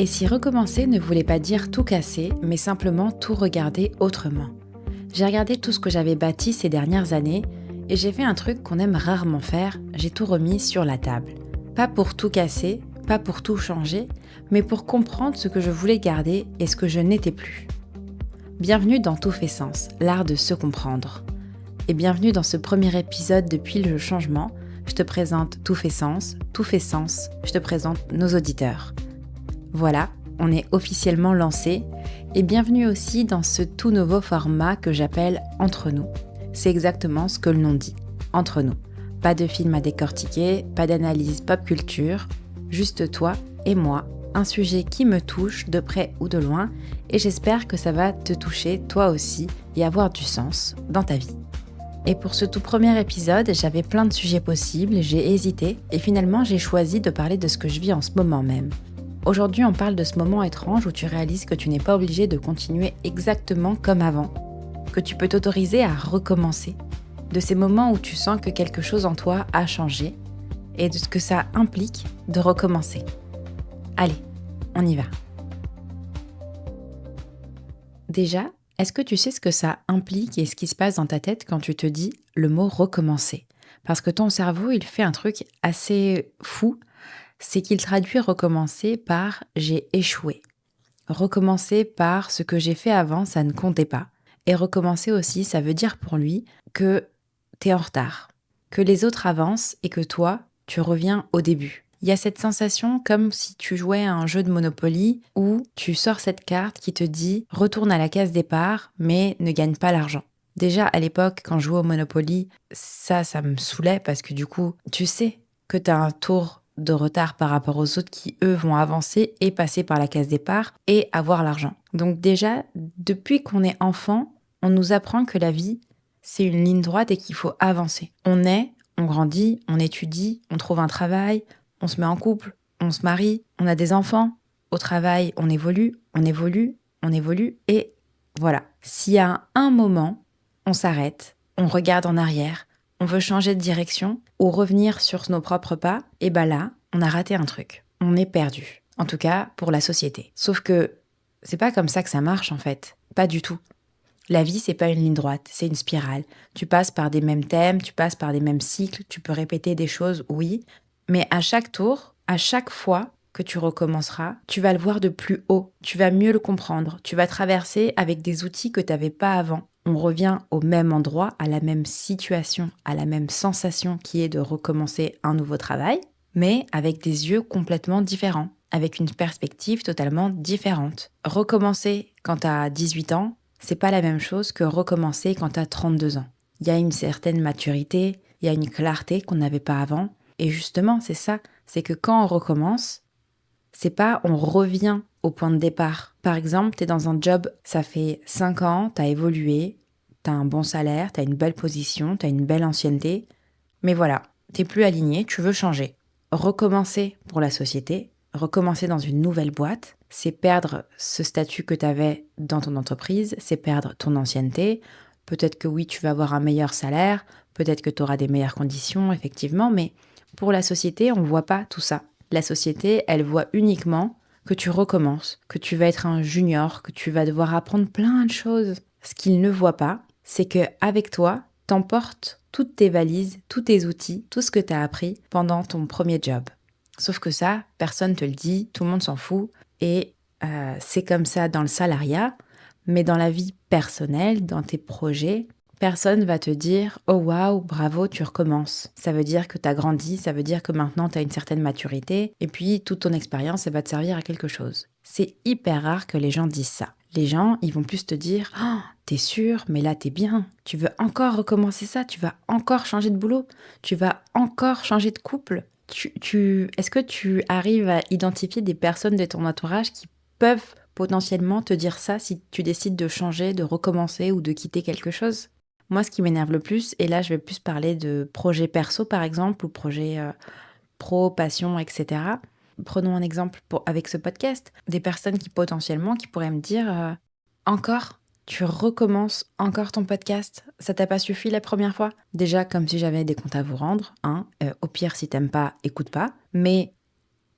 Et si recommencer ne voulait pas dire tout casser, mais simplement tout regarder autrement. J'ai regardé tout ce que j'avais bâti ces dernières années et j'ai fait un truc qu'on aime rarement faire, j'ai tout remis sur la table. Pas pour tout casser, pas pour tout changer, mais pour comprendre ce que je voulais garder et ce que je n'étais plus. Bienvenue dans Tout fait sens, l'art de se comprendre. Et bienvenue dans ce premier épisode depuis le changement. Je te présente Tout fait sens, je te présente nos auditeurs. Voilà, on est officiellement lancé et bienvenue aussi dans ce tout nouveau format que j'appelle Entre nous. C'est exactement ce que le nom dit, Entre nous. Pas de film à décortiquer, pas d'analyse pop culture, juste toi et moi, un sujet qui me touche de près ou de loin et j'espère que ça va te toucher toi aussi et avoir du sens dans ta vie. Et pour ce tout premier épisode, j'avais plein de sujets possibles, j'ai hésité et finalement j'ai choisi de parler de ce que je vis en ce moment même. Aujourd'hui, on parle de ce moment étrange où tu réalises que tu n'es pas obligé de continuer exactement comme avant, que tu peux t'autoriser à recommencer, de ces moments où tu sens que quelque chose en toi a changé et de ce que ça implique de recommencer. Allez, on y va. Déjà, est-ce que tu sais ce que ça implique et ce qui se passe dans ta tête quand tu te dis le mot recommencer ? Parce que ton cerveau, il fait un truc assez fou, c'est qu'il traduit recommencer par j'ai échoué. Recommencer par ce que j'ai fait avant, ça ne comptait pas. Et recommencer aussi, ça veut dire pour lui que t'es en retard, que les autres avancent et que toi, tu reviens au début. Il y a cette sensation comme si tu jouais à un jeu de Monopoly où tu sors cette carte qui te dit « retourne à la case départ, mais ne gagne pas l'argent ». Déjà, à l'époque, quand je jouais au Monopoly, ça me saoulait parce que du coup, tu sais que tu as un tour de retard par rapport aux autres qui, eux, vont avancer et passer par la case départ et avoir l'argent. Donc déjà, depuis qu'on est enfant, on nous apprend que la vie, c'est une ligne droite et qu'il faut avancer. On naît, on grandit, on étudie, on trouve un travail, on se met en couple, on se marie, on a des enfants. Au travail, on évolue et voilà. S'il y a un moment, on s'arrête, on regarde en arrière, on veut changer de direction ou revenir sur nos propres pas, et ben là, on a raté un truc. On est perdu. En tout cas, pour la société. Sauf que c'est pas comme ça que ça marche en fait. Pas du tout. La vie, c'est pas une ligne droite, c'est une spirale. Tu passes par des mêmes thèmes, tu passes par des mêmes cycles, tu peux répéter des choses, oui, mais à chaque tour, à chaque fois que tu recommenceras, tu vas le voir de plus haut, tu vas mieux le comprendre, tu vas traverser avec des outils que tu n'avais pas avant. On revient au même endroit, à la même situation, à la même sensation qui est de recommencer un nouveau travail, mais avec des yeux complètement différents, avec une perspective totalement différente. Recommencer quand tu as 18 ans, c'est pas la même chose que recommencer quand tu as 32 ans. Il y a une certaine maturité, il y a une clarté qu'on n'avait pas avant. Et justement, c'est ça, c'est que quand on recommence, c'est pas on revient au point de départ. Par exemple, tu es dans un job, ça fait 5 ans, tu as évolué, tu as un bon salaire, tu as une belle position, tu as une belle ancienneté, mais voilà, t'es plus aligné, tu veux changer. Recommencer pour la société, recommencer dans une nouvelle boîte, c'est perdre ce statut que tu avais dans ton entreprise, c'est perdre ton ancienneté. Peut-être que oui, tu vas avoir un meilleur salaire, peut-être que tu auras des meilleures conditions, effectivement, mais pour la société, on ne voit pas tout ça. La société, elle voit uniquement que tu recommences, que tu vas être un junior, que tu vas devoir apprendre plein de choses. Ce qu'ils ne voient pas, c'est qu'avec toi, t'emportes toutes tes valises, tous tes outils, tout ce que tu as appris pendant ton premier job. Sauf que ça, personne te le dit, tout le monde s'en fout. Et c'est comme ça dans le salariat, mais dans la vie personnelle, dans tes projets, personne va te dire « Oh waouh, bravo, tu recommences ». Ça veut dire que tu as grandi, ça veut dire que maintenant tu as une certaine maturité, et puis toute ton expérience, elle va te servir à quelque chose. C'est hyper rare que les gens disent ça. Les gens, ils vont plus te dire « Oh, t'es sûr, mais là t'es bien. Tu veux encore recommencer ça, tu vas encore changer de boulot, tu vas encore changer de couple ». Est-ce que tu arrives à identifier des personnes de ton entourage qui peuvent potentiellement te dire ça si tu décides de changer, de recommencer ou de quitter quelque chose ? Moi, ce qui m'énerve le plus, et là je vais plus parler de projets perso par exemple, ou projets pro, passion, etc. Prenons un exemple avec ce podcast, des personnes qui potentiellement qui pourraient me dire encore, tu recommences encore ton podcast, ça t'a pas suffi la première fois ? Déjà, comme si j'avais des comptes à vous rendre, au pire, si t'aimes pas, écoute pas. Mais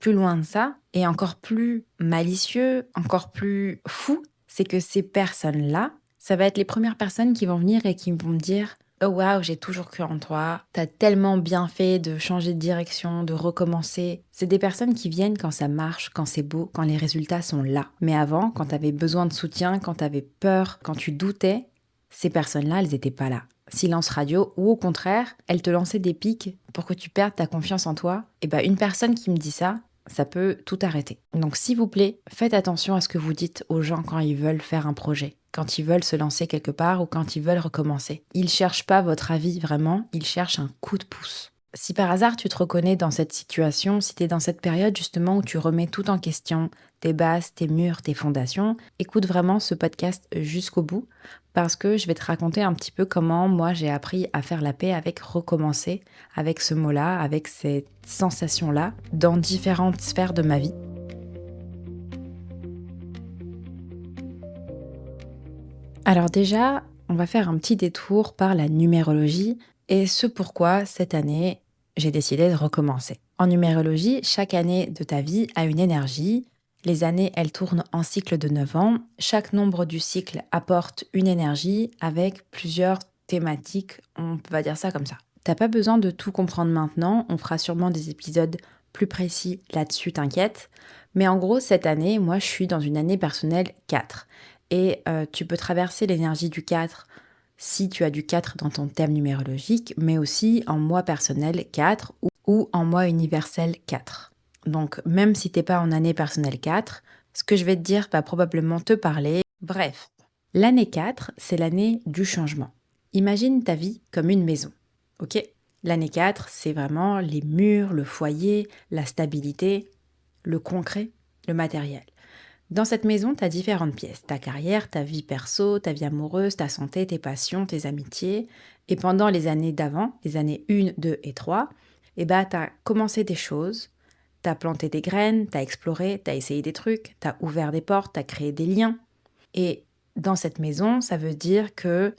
plus loin de ça, et encore plus malicieux, encore plus fou, c'est que ces personnes-là, ça va être les premières personnes qui vont venir et qui vont me dire: «Oh waouh, j'ai toujours cru en toi, t'as tellement bien fait de changer de direction, de recommencer». C'est des personnes qui viennent quand ça marche, quand c'est beau, quand les résultats sont là. Mais avant, quand t'avais besoin de soutien, quand t'avais peur, quand tu doutais, ces personnes-là, elles étaient pas là. Silence radio, ou au contraire, elles te lançaient des pics pour que tu perdes ta confiance en toi. Et ben une personne qui me dit ça peut tout arrêter. Donc s'il vous plaît, faites attention à ce que vous dites aux gens quand ils veulent faire un projet, quand ils veulent se lancer quelque part ou quand ils veulent recommencer. Ils cherchent pas votre avis vraiment, ils cherchent un coup de pouce. Si par hasard tu te reconnais dans cette situation, si tu es dans cette période justement où tu remets tout en question, tes bases, tes murs, tes fondations, écoute vraiment ce podcast jusqu'au bout parce que je vais te raconter un petit peu comment moi j'ai appris à faire la paix avec recommencer, avec ce mot-là, avec cette sensation-là, dans différentes sphères de ma vie. Alors déjà, on va faire un petit détour par la numérologie et ce pourquoi cette année, j'ai décidé de recommencer. En numérologie, chaque année de ta vie a une énergie. Les années, elles tournent en cycle de 9 ans. Chaque nombre du cycle apporte une énergie avec plusieurs thématiques, on va dire ça comme ça. T'as pas besoin de tout comprendre maintenant, on fera sûrement des épisodes plus précis là-dessus, t'inquiète. Mais en gros, cette année, moi, je suis dans une année personnelle 4. Et tu peux traverser l'énergie du 4 si tu as du 4 dans ton thème numérologique, mais aussi en mois personnel 4 ou en mois universel 4. Donc même si tu n'es pas en année personnelle 4, ce que je vais te dire va probablement te parler. Bref, l'année 4, c'est l'année du changement. Imagine ta vie comme une maison, ok? L'année 4, c'est vraiment les murs, le foyer, la stabilité, le concret, le matériel. Dans cette maison, tu as différentes pièces. Ta carrière, ta vie perso, ta vie amoureuse, ta santé, tes passions, tes amitiés. Et pendant les années d'avant, les années 1, 2 et 3, tu as commencé des choses, tu as planté des graines, tu as exploré, tu as essayé des trucs, tu as ouvert des portes, tu as créé des liens. Et dans cette maison, ça veut dire que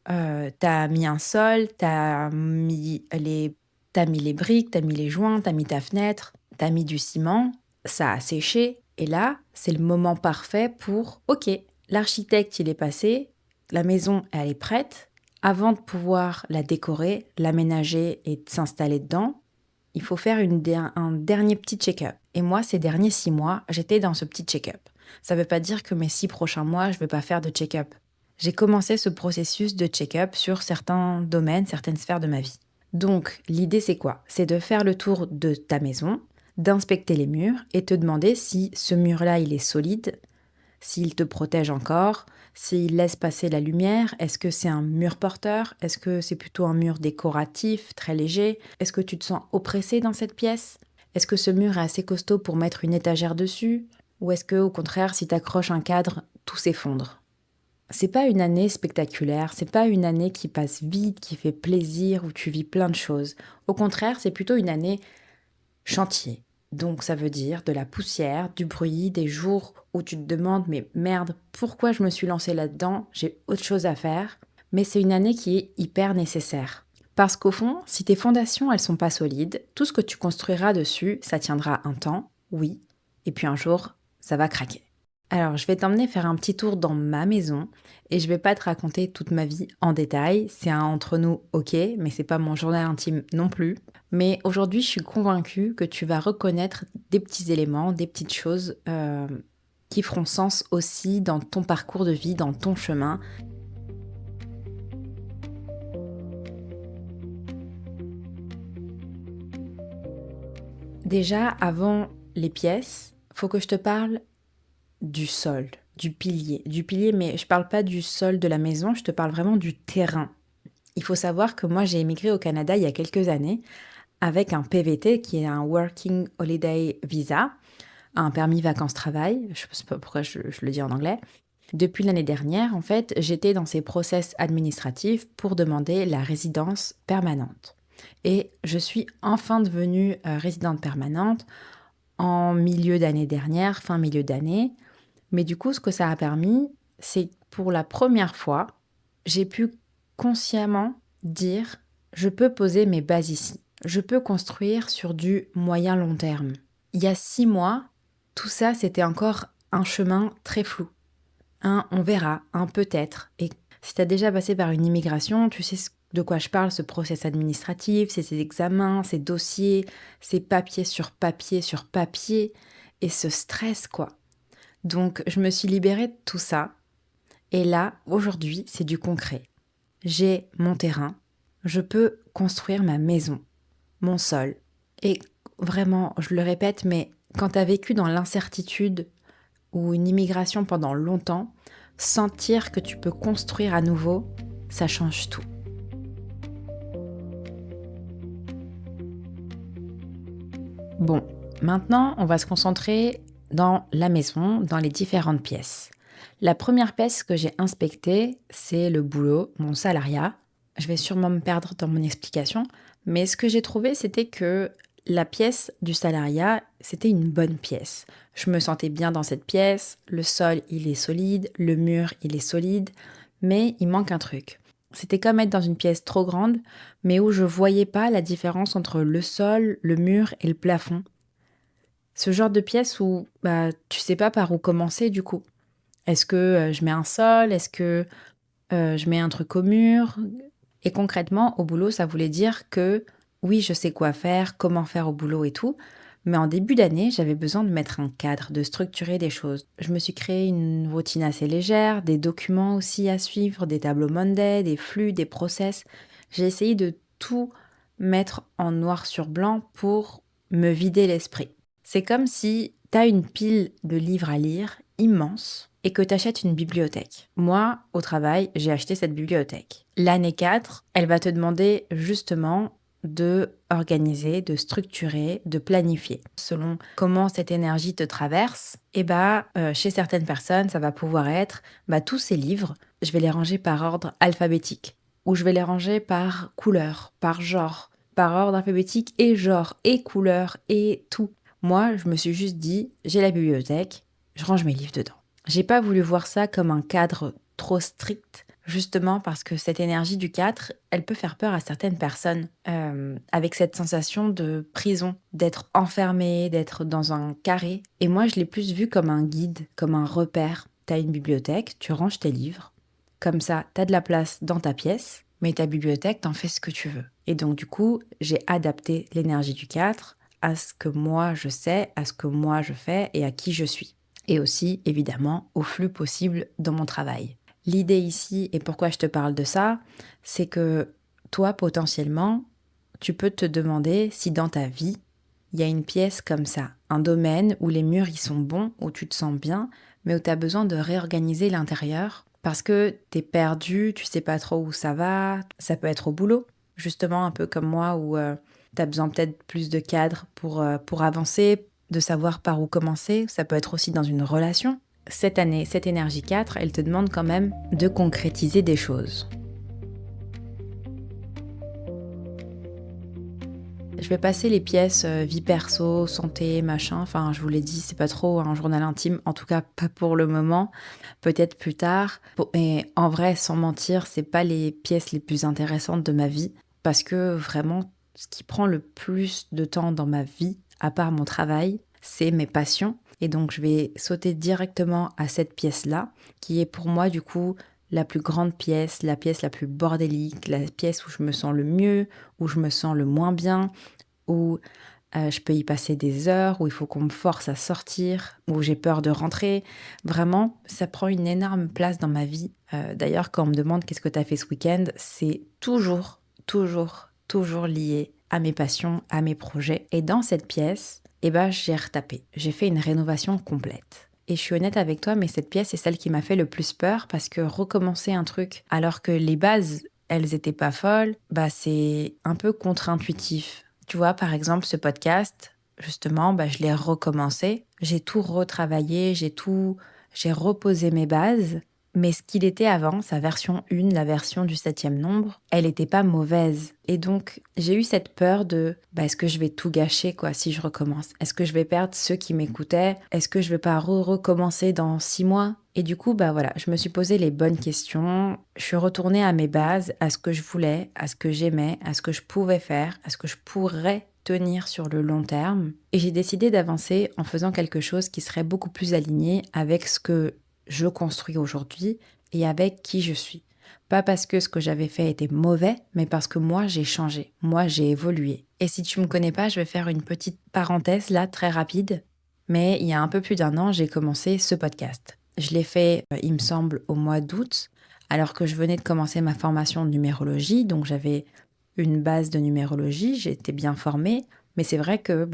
tu as mis un sol, t'as mis les briques, tu as mis les joints, tu as mis ta fenêtre, tu as mis du ciment, ça a séché. Et là, c'est le moment parfait pour, ok, l'architecte, il est passé, la maison, elle est prête. Avant de pouvoir la décorer, l'aménager et de s'installer dedans, il faut faire un dernier petit check-up. Et moi, ces derniers 6 mois, j'étais dans ce petit check-up. Ça ne veut pas dire que mes 6 prochains mois, je ne vais pas faire de check-up. J'ai commencé ce processus de check-up sur certains domaines, certaines sphères de ma vie. Donc, l'idée, c'est quoi? C'est de faire le tour de ta maison, d'inspecter les murs et te demander si ce mur-là, il est solide, s'il te protège encore, s'il laisse passer la lumière. Est-ce que c'est un mur porteur? Est-ce que c'est plutôt un mur décoratif, très léger? Est-ce que tu te sens oppressé dans cette pièce? Est-ce que ce mur est assez costaud pour mettre une étagère dessus? Ou est-ce que, au contraire, si tu accroches un cadre, tout s'effondre? C'est pas une année spectaculaire, c'est pas une année qui passe vite, qui fait plaisir, où tu vis plein de choses. Au contraire, c'est plutôt une année chantier. Donc ça veut dire de la poussière, du bruit, des jours où tu te demandes mais merde, pourquoi je me suis lancée là-dedans? J'ai autre chose à faire. Mais c'est une année qui est hyper nécessaire. Parce qu'au fond, si tes fondations elles sont pas solides, tout ce que tu construiras dessus, ça tiendra un temps, oui, et puis un jour, ça va craquer. Alors, je vais t'emmener faire un petit tour dans ma maison et je vais pas te raconter toute ma vie en détail. C'est un entre nous, ok, mais c'est pas mon journal intime non plus. Mais aujourd'hui, je suis convaincue que tu vas reconnaître des petits éléments, des petites choses qui feront sens aussi dans ton parcours de vie, dans ton chemin. Déjà, avant les pièces, faut que je te parle du sol, du pilier. Du pilier, mais je parle pas du sol de la maison, je te parle vraiment du terrain. Il faut savoir que moi, j'ai émigré au Canada il y a quelques années avec un PVT qui est un Working Holiday Visa, un permis vacances-travail, je ne sais pas pourquoi je le dis en anglais. Depuis l'année dernière, en fait, j'étais dans ces process administratifs pour demander la résidence permanente. Et je suis enfin devenue résidente permanente en milieu d'année dernière, fin milieu d'année. Mais du coup, ce que ça a permis, c'est que pour la première fois, j'ai pu consciemment dire, je peux poser mes bases ici. Je peux construire sur du moyen long terme. Il y a 6 mois, tout ça, c'était encore un chemin très flou. Un on verra, un peut-être. Et si tu as déjà passé par une immigration, tu sais de quoi je parle, ce process administratif, c'est ces examens, ces dossiers, ces papiers sur papier, et ce stress, quoi. Donc, je me suis libérée de tout ça. Et là, aujourd'hui, c'est du concret. J'ai mon terrain, je peux construire ma maison, mon sol. Et vraiment, je le répète, mais quand tu as vécu dans l'incertitude ou une immigration pendant longtemps, sentir que tu peux construire à nouveau, ça change tout. Bon, maintenant, on va se concentrer dans la maison, dans les différentes pièces. La première pièce que j'ai inspectée, c'est le boulot, mon salariat. Je vais sûrement me perdre dans mon explication, mais ce que j'ai trouvé, c'était que la pièce du salariat, c'était une bonne pièce. Je me sentais bien dans cette pièce, le sol, il est solide, le mur, il est solide, mais il manque un truc. C'était comme être dans une pièce trop grande, mais où je voyais pas la différence entre le sol, le mur et le plafond. Ce genre de pièce où tu sais pas par où commencer du coup. Est-ce que je mets un sol? Est-ce que je mets un truc au mur? Et concrètement, au boulot, ça voulait dire que oui, je sais quoi faire, comment faire au boulot et tout. Mais en début d'année, j'avais besoin de mettre un cadre, de structurer des choses. Je me suis créé une routine assez légère, des documents aussi à suivre, des tableaux Monday, des flux, des process. J'ai essayé de tout mettre en noir sur blanc pour me vider l'esprit. C'est comme si tu as une pile de livres à lire immense et que tu achètes une bibliothèque. Moi, au travail, j'ai acheté cette bibliothèque. L'année 4, elle va te demander justement de organiser, de structurer, de planifier. Selon comment cette énergie te traverse, chez certaines personnes, ça va pouvoir être tous ces livres, je vais les ranger par ordre alphabétique ou je vais les ranger par couleur, par genre, par ordre alphabétique et genre et couleur et tout. Moi, je me suis juste dit, j'ai la bibliothèque, je range mes livres dedans. J'ai pas voulu voir ça comme un cadre trop strict, justement parce que cette énergie du 4, elle peut faire peur à certaines personnes, avec cette sensation de prison, d'être enfermé, d'être dans un carré. Et moi, je l'ai plus vu comme un guide, comme un repère. T'as une bibliothèque, tu ranges tes livres. Comme ça, t'as de la place dans ta pièce, mais ta bibliothèque, t'en fais ce que tu veux. Et donc, du coup, j'ai adapté l'énergie du 4 à ce que moi je sais, à ce que moi je fais et à qui je suis. Et aussi, évidemment, au flux possible dans mon travail. L'idée ici, et pourquoi je te parle de ça, c'est que toi, potentiellement, tu peux te demander si dans ta vie, il y a une pièce comme ça, un domaine où les murs y sont bons, où tu te sens bien, mais où tu as besoin de réorganiser l'intérieur parce que tu es perdu, tu sais pas trop où ça va. Ça peut être au boulot, justement, un peu comme moi, où tu as besoin peut-être plus de cadre pour avancer, de savoir par où commencer. Ça peut être aussi dans une relation. Cette année, cette énergie 4, elle te demande quand même de concrétiser des choses. Je vais passer les pièces vie perso, santé, machin. Enfin, je vous l'ai dit, c'est pas trop un journal intime. En tout cas, pas pour le moment. Peut-être plus tard. Mais en vrai, sans mentir, c'est pas les pièces les plus intéressantes de ma vie. Parce que vraiment, ce qui prend le plus de temps dans ma vie, à part mon travail, c'est mes passions. Et donc, je vais sauter directement à cette pièce-là, qui est pour moi, du coup, la plus grande pièce, la pièce la plus bordélique, la pièce où je me sens le mieux, où je me sens le moins bien, où je peux y passer des heures, où il faut qu'on me force à sortir, où j'ai peur de rentrer. Vraiment, ça prend une énorme place dans ma vie. D'ailleurs, quand on me demande qu'est-ce que tu as fait ce week-end, c'est toujours, toujours, toujours lié à mes passions, à mes projets. Et dans cette pièce, j'ai retapé. J'ai fait une rénovation complète. Et je suis honnête avec toi, mais cette pièce est celle qui m'a fait le plus peur parce que recommencer un truc alors que les bases, elles étaient pas folles, c'est un peu contre-intuitif. Tu vois, par exemple, ce podcast, justement, je l'ai recommencé. J'ai tout retravaillé, j'ai reposé mes bases. Mais ce qu'il était avant, sa version 1, la version du 7e nombre, elle n'était pas mauvaise. Et donc, j'ai eu cette peur de, est-ce que je vais tout gâcher, quoi, si je recommence? Est-ce que je vais perdre ceux qui m'écoutaient? Est-ce que je vais pas recommencer dans 6 mois? Et du coup, voilà, je me suis posé les bonnes questions. Je suis retournée à mes bases, à ce que je voulais, à ce que j'aimais, à ce que je pouvais faire, à ce que je pourrais tenir sur le long terme. Et j'ai décidé d'avancer en faisant quelque chose qui serait beaucoup plus aligné avec ce que je construis aujourd'hui et avec qui je suis. Pas parce que ce que j'avais fait était mauvais, mais parce que moi, j'ai changé. Moi, j'ai évolué. Et si tu me connais pas, je vais faire une petite parenthèse là, très rapide. Mais il y a un peu plus d'un an, j'ai commencé ce podcast. Je l'ai fait, il me semble, au mois d'août, alors que je venais de commencer ma formation de numérologie. Donc, j'avais une base de numérologie, j'étais bien formée. Mais c'est vrai que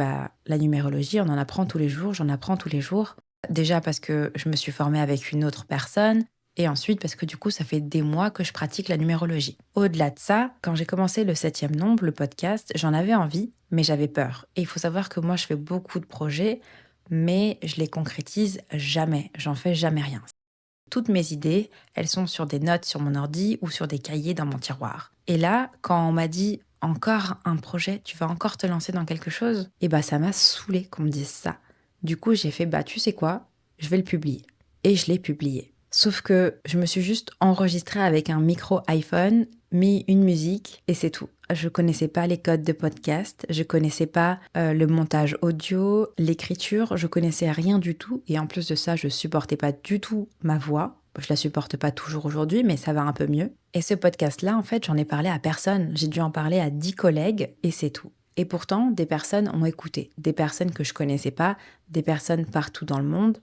la numérologie, on en apprend tous les jours, j'en apprends tous les jours. Déjà parce que je me suis formée avec une autre personne, et ensuite parce que du coup, ça fait des mois que je pratique la numérologie. Au-delà de ça, quand j'ai commencé le 7e nombre, le podcast, j'en avais envie, mais j'avais peur. Et il faut savoir que moi, je fais beaucoup de projets, mais je les concrétise jamais. J'en fais jamais rien. Toutes mes idées, elles sont sur des notes sur mon ordi ou sur des cahiers dans mon tiroir. Et là, quand on m'a dit encore un projet, tu vas encore te lancer dans quelque chose, ça m'a saoulée qu'on me dise ça. Du coup, j'ai fait tu sais quoi, je vais le publier. Et je l'ai publié. Sauf que je me suis juste enregistrée avec un micro iPhone, mis une musique et c'est tout. Je connaissais pas les codes de podcast, je connaissais pas le montage audio, l'écriture, je connaissais rien du tout. Et en plus de ça, je supportais pas du tout ma voix. Je la supporte pas toujours aujourd'hui, mais ça va un peu mieux. Et ce podcast-là, en fait, j'en ai parlé à personne. J'ai dû en parler à 10 collègues et c'est tout. Et pourtant, des personnes ont écouté. Des personnes que je connaissais pas, des personnes partout dans le monde.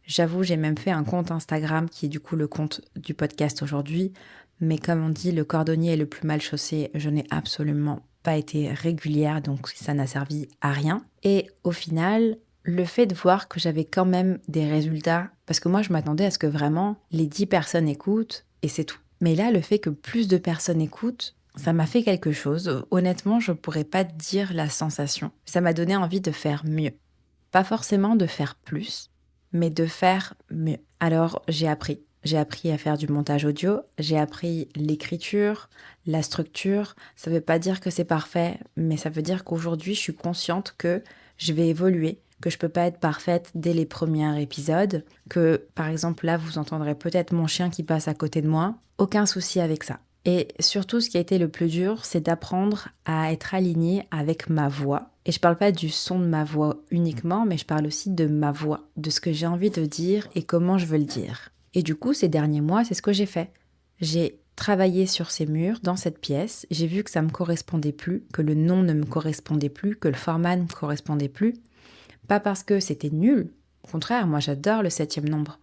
J'avoue, j'ai même fait un compte Instagram qui est du coup le compte du podcast aujourd'hui. Mais comme on dit, le cordonnier est le plus mal chaussé. Je n'ai absolument pas été régulière, donc ça n'a servi à rien. Et au final, le fait de voir que j'avais quand même des résultats, parce que moi je m'attendais à ce que vraiment les 10 personnes écoutent et c'est tout. Mais là, le fait que plus de personnes écoutent, ça m'a fait quelque chose. Honnêtement, je ne pourrais pas te dire la sensation. Ça m'a donné envie de faire mieux. Pas forcément de faire plus, mais de faire mieux. Alors, j'ai appris. J'ai appris à faire du montage audio, j'ai appris l'écriture, la structure. Ça ne veut pas dire que c'est parfait, mais ça veut dire qu'aujourd'hui, je suis consciente que je vais évoluer, que je ne peux pas être parfaite dès les premiers épisodes, que par exemple là, vous entendrez peut-être mon chien qui passe à côté de moi. Aucun souci avec ça. Et surtout, ce qui a été le plus dur, c'est d'apprendre à être aligné avec ma voix. Et je parle pas du son de ma voix uniquement, mais je parle aussi de ma voix, de ce que j'ai envie de dire et comment je veux le dire. Et du coup, ces derniers mois, c'est ce que j'ai fait. J'ai travaillé sur ces murs, dans cette pièce. J'ai vu que ça me correspondait plus, que le nom ne me correspondait plus, que le format ne me correspondait plus. Pas parce que c'était nul. Au contraire, moi j'adore le 7e nombre.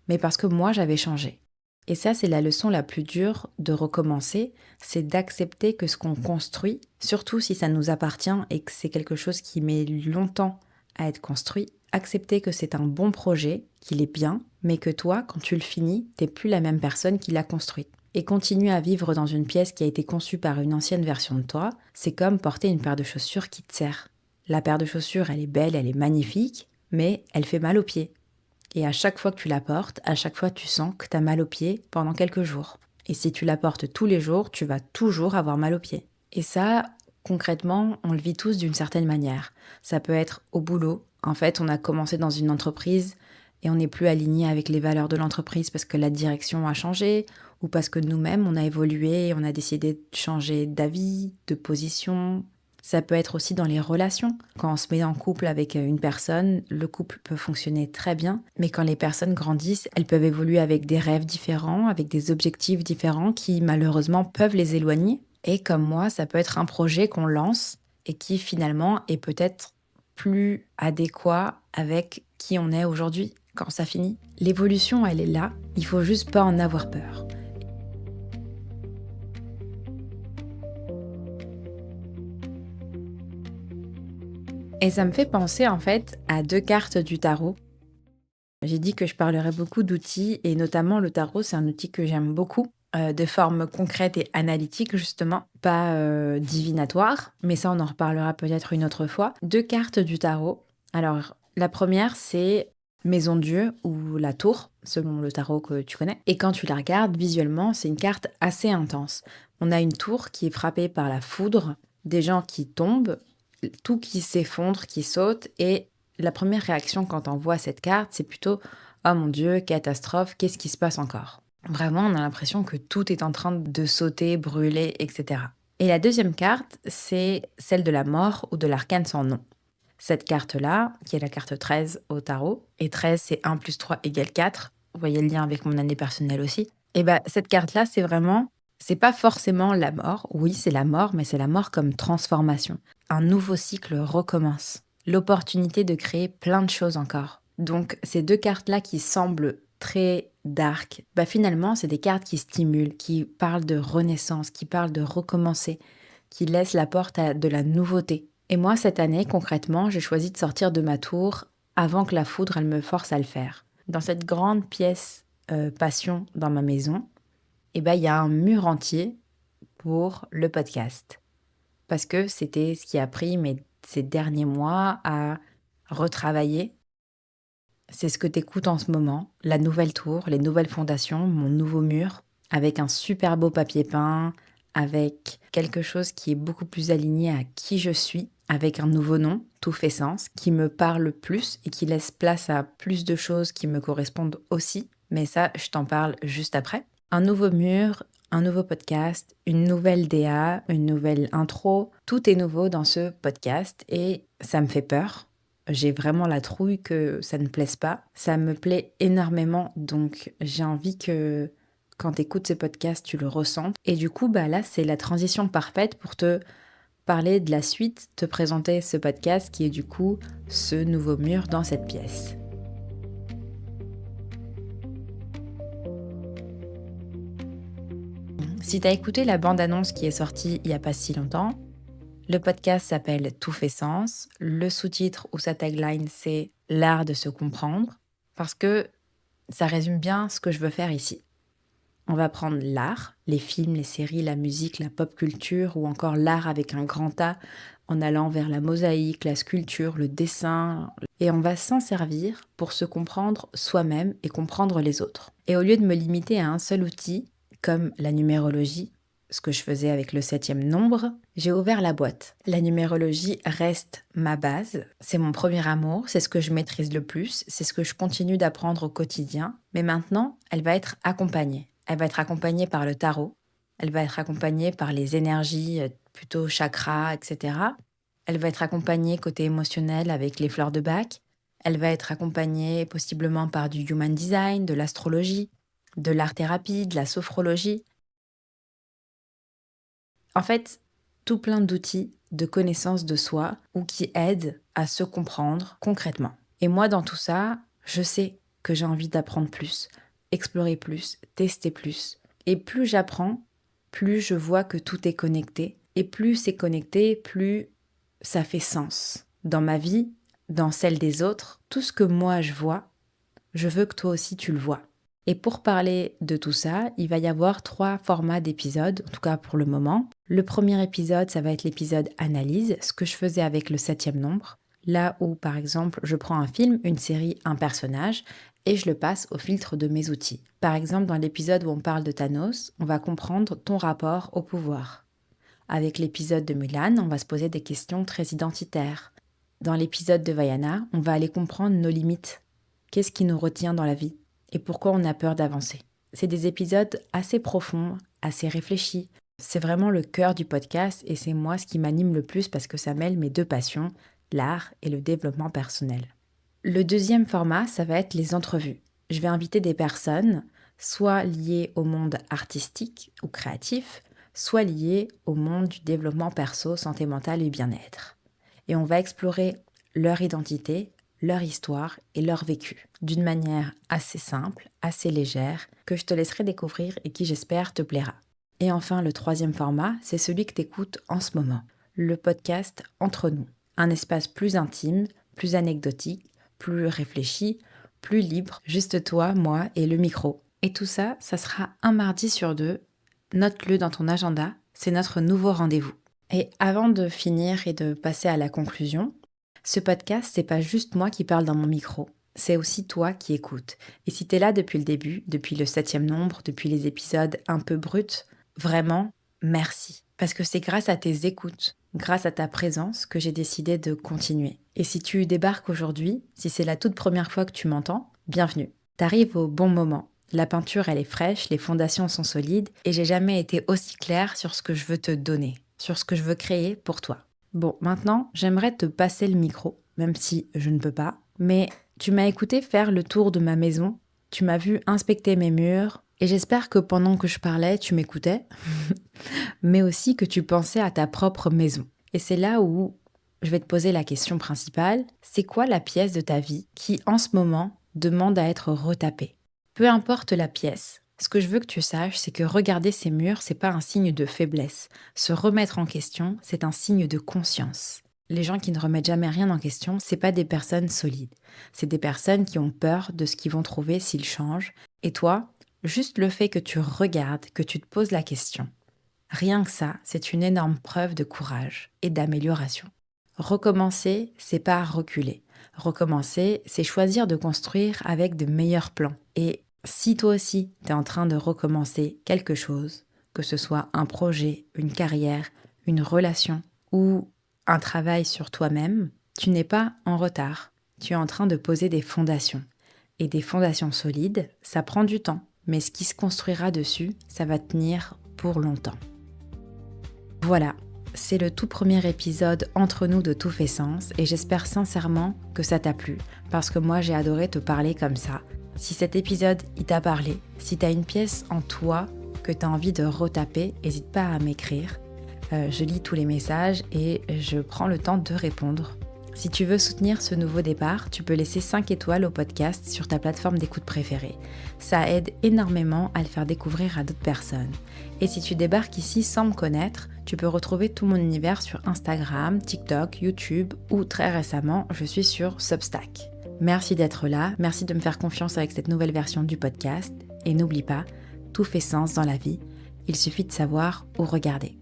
Mais parce que moi j'avais changé. Et ça, c'est la leçon la plus dure de recommencer, c'est d'accepter que ce qu'on construit, surtout si ça nous appartient et que c'est quelque chose qui met longtemps à être construit, accepter que c'est un bon projet, qu'il est bien, mais que toi, quand tu le finis, t'es plus la même personne qui l'a construit. Et continuer à vivre dans une pièce qui a été conçue par une ancienne version de toi, c'est comme porter une paire de chaussures qui te sert. La paire de chaussures, elle est belle, elle est magnifique, mais elle fait mal aux pieds. Et à chaque fois que tu la portes, à chaque fois tu sens que tu as mal aux pieds pendant quelques jours. Et si tu la portes tous les jours, tu vas toujours avoir mal aux pieds. Et ça, concrètement, on le vit tous d'une certaine manière. Ça peut être au boulot. En fait, on a commencé dans une entreprise et on n'est plus aligné avec les valeurs de l'entreprise parce que la direction a changé ou parce que nous-mêmes, on a évolué et on a décidé de changer d'avis, de position. Ça peut être aussi dans les relations. Quand on se met en couple avec une personne, le couple peut fonctionner très bien, mais quand les personnes grandissent, elles peuvent évoluer avec des rêves différents, avec des objectifs différents qui malheureusement peuvent les éloigner. Et comme moi, ça peut être un projet qu'on lance et qui finalement est peut-être plus adéquat avec qui on est aujourd'hui quand ça finit. L'évolution, elle est là, il faut juste pas en avoir peur. Et ça me fait penser en fait à 2 cartes du tarot. J'ai dit que je parlerais beaucoup d'outils et notamment le tarot, c'est un outil que j'aime beaucoup, de forme concrète et analytique justement, pas, divinatoire, mais ça on en reparlera peut-être une autre fois. 2 cartes du tarot. Alors la première c'est Maison Dieu ou la tour, selon le tarot que tu connais et quand tu la regardes visuellement, c'est une carte assez intense. On a une tour qui est frappée par la foudre, des gens qui tombent, tout qui s'effondre, qui saute et la première réaction quand on voit cette carte, c'est plutôt «Oh mon Dieu, catastrophe, qu'est-ce qui se passe encore?» Vraiment, on a l'impression que tout est en train de sauter, brûler, etc. Et la deuxième carte, c'est celle de la mort ou de l'arcane sans nom. Cette carte-là, qui est la carte 13 au tarot, et 13 c'est 1 plus 3 égale 4, vous voyez le lien avec mon année personnelle aussi, et bah cette carte-là, c'est pas forcément la mort, oui c'est la mort, mais c'est la mort comme transformation. Un nouveau cycle recommence, l'opportunité de créer plein de choses encore. Donc ces deux cartes-là qui semblent très dark, bah finalement c'est des cartes qui stimulent, qui parlent de renaissance, qui parlent de recommencer, qui laissent la porte à de la nouveauté. Et moi, cette année, concrètement, j'ai choisi de sortir de ma tour avant que la foudre, elle me force à le faire. Dans cette grande pièce passion dans ma maison, eh ben, il y a un mur entier pour le podcast. Parce que c'était ce qui a pris ces derniers mois à retravailler. C'est ce que t'écoutes en ce moment, la nouvelle tour, les nouvelles fondations, mon nouveau mur, avec un super beau papier peint, avec quelque chose qui est beaucoup plus aligné à qui je suis, avec un nouveau nom, tout fait sens, qui me parle plus et qui laisse place à plus de choses qui me correspondent aussi. Mais ça, je t'en parle juste après. Un nouveau mur, un nouveau podcast, une nouvelle DA, une nouvelle intro. Tout est nouveau dans ce podcast et ça me fait peur. J'ai vraiment la trouille que ça ne plaise pas. Ça me plaît énormément, donc j'ai envie que quand tu écoutes ce podcast, tu le ressentes. Et du coup, bah là, c'est la transition parfaite pour te parler de la suite, te présenter ce podcast qui est du coup ce nouveau mur dans cette pièce. Si tu as écouté la bande-annonce qui est sortie il n'y a pas si longtemps, le podcast s'appelle Tout fait sens. Le sous-titre ou sa tagline, c'est l'art de se comprendre, parce que ça résume bien ce que je veux faire ici. On va prendre l'art, les films, les séries, la musique, la pop culture, ou encore l'art avec un grand A, en allant vers la mosaïque, la sculpture, le dessin, et on va s'en servir pour se comprendre soi-même et comprendre les autres. Et au lieu de me limiter à un seul outil, comme la numérologie, ce que je faisais avec le 7e nombre, j'ai ouvert la boîte. La numérologie reste ma base, c'est mon premier amour, c'est ce que je maîtrise le plus, c'est ce que je continue d'apprendre au quotidien, mais maintenant, elle va être accompagnée. Elle va être accompagnée par le tarot, elle va être accompagnée par les énergies, plutôt chakras, etc. Elle va être accompagnée côté émotionnel avec les fleurs de Bach. Elle va être accompagnée possiblement par du human design, de l'astrologie, de l'art-thérapie, de la sophrologie. En fait, tout plein d'outils de connaissance de soi ou qui aident à se comprendre concrètement. Et moi, dans tout ça, je sais que j'ai envie d'apprendre plus, explorer plus, tester plus. Et plus j'apprends, plus je vois que tout est connecté. Et plus c'est connecté, plus ça fait sens. Dans ma vie, dans celle des autres, tout ce que moi je vois, je veux que toi aussi tu le vois. Et pour parler de tout ça, il va y avoir 3 formats d'épisodes, en tout cas pour le moment. Le premier épisode, ça va être l'épisode analyse, ce que je faisais avec le 7e nombre. Là où, par exemple, je prends un film, une série, un personnage, et je le passe au filtre de mes outils. Par exemple, dans l'épisode où on parle de Thanos, on va comprendre ton rapport au pouvoir. Avec l'épisode de Mulan, on va se poser des questions très identitaires. Dans l'épisode de Vaiana, on va aller comprendre nos limites. Qu'est-ce qui nous retient dans la vie? Et pourquoi on a peur d'avancer? C'est des épisodes assez profonds, assez réfléchis. C'est vraiment le cœur du podcast et c'est moi ce qui m'anime le plus parce que ça mêle mes deux passions, l'art et le développement personnel. Le deuxième format, ça va être les entrevues. Je vais inviter des personnes, soit liées au monde artistique ou créatif, soit liées au monde du développement perso, santé mentale et bien-être. Et on va explorer leur identité, leur histoire et leur vécu, d'une manière assez simple, assez légère, que je te laisserai découvrir et qui j'espère te plaira. Et enfin, le troisième format, c'est celui que tu écoutes en ce moment, le podcast Entre nous, un espace plus intime, plus anecdotique, plus réfléchi, plus libre, juste toi, moi et le micro. Et tout ça, ça sera un mardi sur 2. Note-le dans ton agenda, c'est notre nouveau rendez-vous. Et avant de finir et de passer à la conclusion, ce podcast, c'est pas juste moi qui parle dans mon micro, c'est aussi toi qui écoutes. Et si t'es là depuis le début, depuis le 7e nombre, depuis les épisodes un peu bruts, vraiment, merci. Parce que c'est grâce à tes écoutes, grâce à ta présence que j'ai décidé de continuer. Et si tu débarques aujourd'hui, si c'est la toute première fois que tu m'entends, bienvenue. T'arrives au bon moment. La peinture, elle est fraîche, les fondations sont solides et j'ai jamais été aussi claire sur ce que je veux te donner. sur ce que je veux créer pour toi. Bon, maintenant, j'aimerais te passer le micro, même si je ne peux pas, mais tu m'as écouté faire le tour de ma maison, tu m'as vu inspecter mes murs, et j'espère que pendant que je parlais, tu m'écoutais, mais aussi que tu pensais à ta propre maison. Et c'est là où je vais te poser la question principale, c'est quoi la pièce de ta vie qui, en ce moment, demande à être retapée? Peu importe la pièce, ce que je veux que tu saches, c'est que regarder ces murs, c'est pas un signe de faiblesse. Se remettre en question, c'est un signe de conscience. Les gens qui ne remettent jamais rien en question, c'est pas des personnes solides. C'est des personnes qui ont peur de ce qu'ils vont trouver s'ils changent. Et toi, juste le fait que tu regardes, que tu te poses la question, rien que ça, c'est une énorme preuve de courage et d'amélioration. Recommencer, c'est pas reculer. Recommencer, c'est choisir de construire avec de meilleurs plans. Et si toi aussi, tu es en train de recommencer quelque chose, que ce soit un projet, une carrière, une relation ou un travail sur toi-même, tu n'es pas en retard. Tu es en train de poser des fondations. Et des fondations solides, ça prend du temps. Mais ce qui se construira dessus, ça va tenir pour longtemps. Voilà, c'est le tout premier épisode entre nous de Tout fait sens et j'espère sincèrement que ça t'a plu parce que moi j'ai adoré te parler comme ça. Si cet épisode il t'a parlé, si t'as une pièce en toi que t'as envie de retaper, n'hésite pas à m'écrire. Je lis tous les messages et je prends le temps de répondre. Si tu veux soutenir ce nouveau départ, tu peux laisser 5 étoiles au podcast sur ta plateforme d'écoute préférée. Ça aide énormément à le faire découvrir à d'autres personnes. Et si tu débarques ici sans me connaître, tu peux retrouver tout mon univers sur Instagram, TikTok, YouTube ou très récemment, je suis sur Substack. Merci d'être là, merci de me faire confiance avec cette nouvelle version du podcast. Et n'oublie pas, tout fait sens dans la vie, il suffit de savoir où regarder.